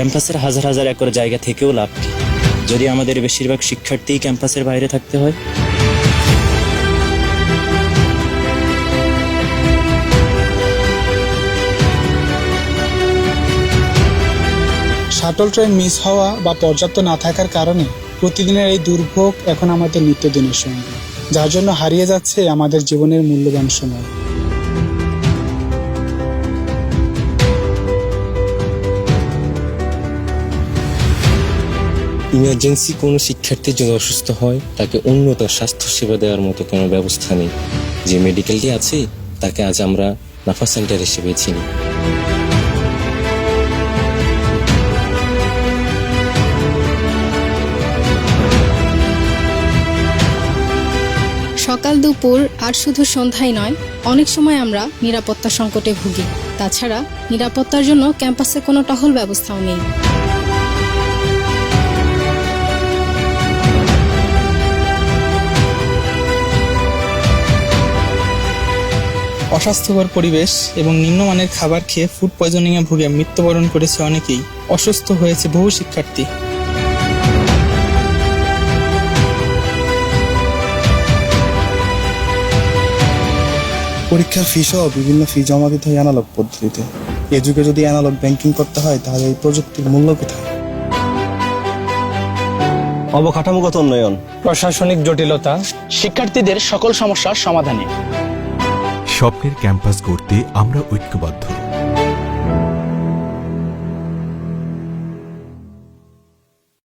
ক্যাম্পাসের হাজার হাজার একর জায়গা থেকেও লাভ কি যদি আমাদের বেশিরভাগ শিক্ষার্থী ক্যাম্পাসের বাইরে থাকতে হয়? শাটল ট্রেন মিস হওয়া বা পর্যাপ্ত না থাকার কারণে প্রতিদিনের এই দুর্ভোগ এখন আমাদের নিত্যদিনের সঙ্গে, যার জন্য হারিয়ে যাচ্ছে আমাদের জীবনের মূল্যবান সময়। ইমার্জেন্সি কোনো শিক্ষার্থী যদি অসুস্থ হয় তাকে উন্নত স্বাস্থ্যসেবা দেওয়ার মতো কোনো ব্যবস্থা নেই। যে মেডিকেলটি আছে তাকে আজ আমরা নাফা সেন্টার হিসেবে চিনি। সকাল দুপুর আর শুধু সন্ধ্যায় নয়, অনেক সময় আমরা নিরাপত্তা সংকটে ভুগি। তাছাড়া নিরাপত্তার জন্য ক্যাম্পাসে কোনো টহল ব্যবস্থাও নেই। অস্বাস্থ্যকর পরিবেশ এবং নিম্নমানের খাবার খেয়ে ফুড পয়জনিংয়ে ভুগে মৃত্যুবরণ করেছে অনেকেই, অসুস্থ হয়েছে বহু শিক্ষার্থী। পরীক্ষার ফি সহ বিভিন্ন ফি জমা দিতে হয় অ্যানালগ পদ্ধতিতে। এ যুগে যদি অ্যানালগ ব্যাংকিং করতে হয় তাহলে এই প্রযুক্তির মূল্য কোথায়? অবকাঠামোগত উন্নয়ন, প্রশাসনিক জটিলতা, শিক্ষার্থীদের সকল সমস্যার সমাধানে। স্বপ্নের ক্যাম্পাস গড়তে আমরা ঐক্যবদ্ধ।